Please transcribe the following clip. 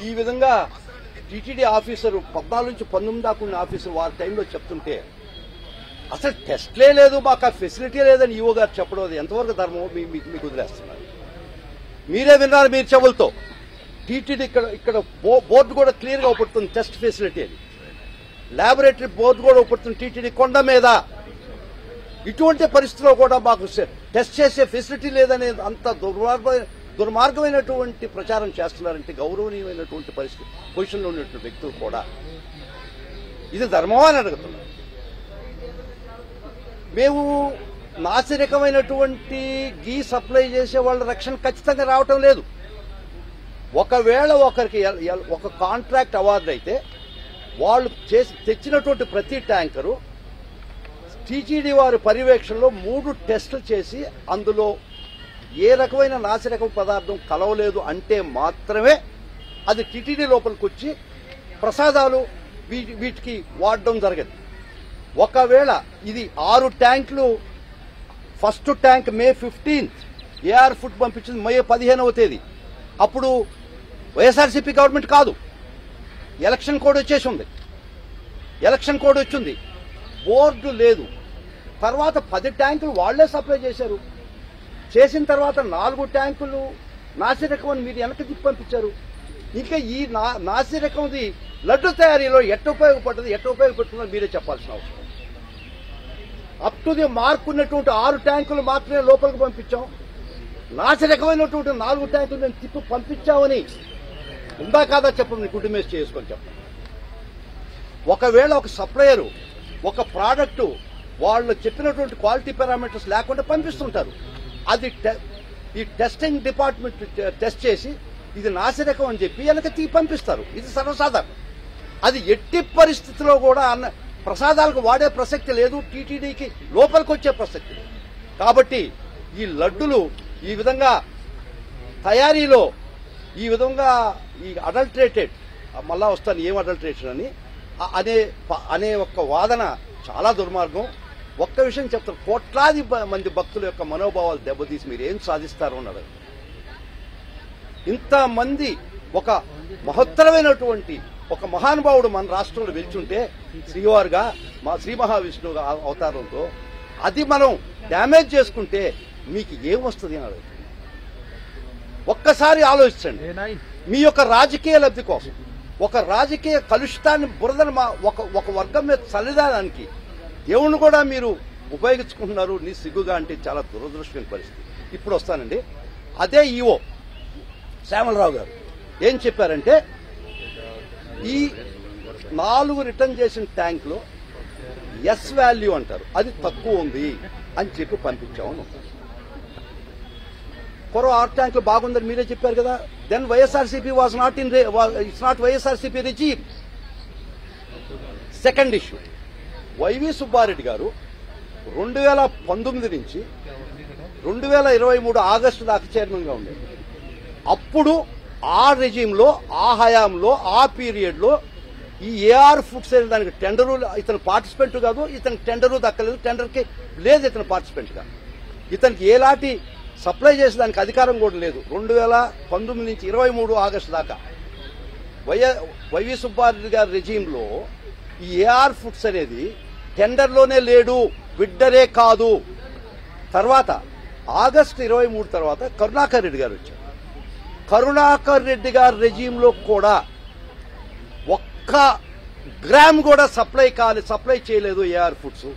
ఈ విధంగా TTD officer 14 నుంచి 19 దాకా ఉన్న ఆఫీసర్ వారి టైంలో చెప్తుంటే అసలు టెస్ట్లే లేదు, మాకు ఆ ఫెసిలిటీ లేదని ఈవో గారు చెప్పడం అది ఎంతవరకు ధర్మం మీకు వదిలేస్తున్నారు. మీరే విన్నారు మీరు చెవులతో. టీటీడీ ఇక్కడ బోర్డు కూడా క్లియర్గా ఉపడుతుంది టెస్ట్ ఫెసిలిటీ అని. ల్యాబొరేటరీ బోర్డు కూడా ఉపడుతుంది టీటీడీ కొండ మీద. ఇటువంటి పరిస్థితుల్లో కూడా మాకు టెస్ట్ చేసే ఫెసిలిటీ లేదనే అంత దుర్మార్గమైనటువంటి ప్రచారం చేస్తున్నారంటే గౌరవనీయమైనటువంటి పరిస్థితి పొజిషన్లో ఉన్నటువంటి వ్యక్తులు కూడా ఇది ధర్మమా అని అడుగుతున్నారు. మేము నాసిరకమైనటువంటి గీ సప్లై చేసే వాళ్ళ రక్షణ ఖచ్చితంగా రావటం లేదు. ఒకవేళ ఒకరికి ఒక కాంట్రాక్ట్ అవార్డు అయితే వాళ్ళు తెచ్చినటువంటి ప్రతి ట్యాంకరు టీటీడీ వారి పర్యవేక్షణలో 3 టెస్టులు చేసి అందులో ఏ రకమైన నాసిరకం పదార్థం కలవలేదు అంటే మాత్రమే అది టీటీడీ లోపలికి వచ్చి ప్రసాదాలు వీటికి వాడడం జరగదు. ఒకవేళ ఇది 6 ట్యాంకులు, ఫస్ట్ ట్యాంక్ మే 15th ఏఆర్ ఫుడ్ పంపించింది మే 15వ తేదీ. అప్పుడు వైఎస్ఆర్సీపీ గవర్నమెంట్ కాదు, ఎలక్షన్ కోడ్ వచ్చేసి ఉంది. ఎలక్షన్ కోడ్ వచ్చింది, బోర్డు లేదు. తర్వాత 10 ట్యాంకులు వాళ్లే సప్లై చేశారు. చేసిన తర్వాత 4 ట్యాంకులు నాసిరకం అని మీరు వెనక్కి తిప్పి పంపించారు. ఇంకా ఈ నాసిరకంది లడ్డు తయారీలో ఎట్ట ఉపయోగపడ్డది, ఎట్ట ఉపయోగపెడుతుందో మీరే చెప్పాల్సిన అవసరం. అప్ టు ది మార్క్ ఉన్నటువంటి 6 ట్యాంకులు మాత్రమే లోపలికి పంపించాం. నాసిరకమైనటువంటి 4 ట్యాంకులు మేము తిప్పి పంపించామని ఉందా కాదా చెప్పండి, కుటుంబేసి చేసుకొని చెప్పండి. ఒకవేళ ఒక సప్లయరు ఒక ప్రోడక్ట్ వాళ్ళు చెప్పినటువంటి క్వాలిటీ పారామీటర్స్ లేకుండా పంపిస్తుంటారు. అది ఈ టెస్టింగ్ డిపార్ట్మెంట్ టెస్ట్ చేసి ఇది నాసిరకం అని చెప్పి వెనక తీ పంపిస్తారు. ఇది సర్వసాధారణం. అది ఎట్టి పరిస్థితిలో కూడా ప్రసాదాలకు వాడే ప్రసక్తి లేదు, టీటీడీకి లోపలికి వచ్చే ప్రసక్తి లేదు. కాబట్టి ఈ లడ్డులు ఈ విధంగా తయారీలో ఈ విధంగా ఈ అడల్టరేటెడ్, మళ్ళా వస్తాను ఏం అడల్టరేషన్ అని అనే ఒక్క వాదన చాలా దుర్మార్గం. ఒక్క విషయం చెప్తారు, కోట్లాది మంది భక్తుల యొక్క మనోభావాలు దెబ్బతీసి మీరు ఏం సాధిస్తారు అన్నారు. ఇంతమంది ఒక మహత్తరమైనటువంటి ఒక మహానుభావుడు మన రాష్ట్రంలో వెళ్తుంటే శ్రీవారుగా మా శ్రీ మహావిష్ణువు అవతారంతో అది మనం డ్యామేజ్ చేసుకుంటే మీకు ఏమొస్తుంది అని అడుగుతుంది. ఒక్కసారి ఆలోచించండి. మీ యొక్క రాజకీయ లబ్ధి కోసం ఒక రాజకీయ కలుషితాన్ని బురదను ఒక వర్గం మీద చల్లిదానికి దేవుణ్ణి కూడా మీరు ఉపయోగించుకుంటున్నారు. నీ సిగ్గుగా అంటే చాలా దురదృష్టమైన పరిస్థితి. ఇప్పుడు వస్తానండి. అదే ఈవో శ్యామలరావు గారు ఏం చెప్పారంటే ఈ 4 రిటర్న్ చేసిన ట్యాంక్లో ఎస్ వాల్యూ అంటారు, అది తక్కువ ఉంది అని చెప్పి పంపించామని. కొరవ 6 ట్యాంకులు బాగుందని మీరే చెప్పారు కదా. Then YSRCP was not in it's not YSRCP regime. Second issue, YV Subba Reddy గారు 2019 నుంచి 2023 ఆగస్టు దాకా చైర్మన్గా ఉండేది. అప్పుడు ఆ రెజీమ్లో, ఆ హయాంలో, ఆ పీరియడ్లో ఈ ఏఆర్ ఫుడ్స్ అనే దానికి టెండరు, ఇతను పార్టిసిపెంట్ కాదు, ఇతనికి టెండరు దక్కలేదు, టెండర్కి లేదు ఇతను పార్టిసిపెంట్గా. ఇతనికి ఏలాంటి సప్లై చేసేదానికి అధికారం కూడా లేదు. 2019 నుంచి 23 ఆగస్టు దాకా వైవి సుబ్బారెడ్డి గారి రెజీమ్లో ఈ ఏఆర్ ఫుడ్స్ అనేది టెండర్లోనే లేడు, బిడ్డరే కాదు. తర్వాత ఆగస్టు 23 తర్వాత కరుణాకర్ రెడ్డి గారు వచ్చారు. కరుణాకర్ రెడ్డి గారి రెజీమ్లో కూడా ఒక్క గ్రామ్ కూడా సప్లై చేయలేదు ఏఆర్ ఫుడ్స్.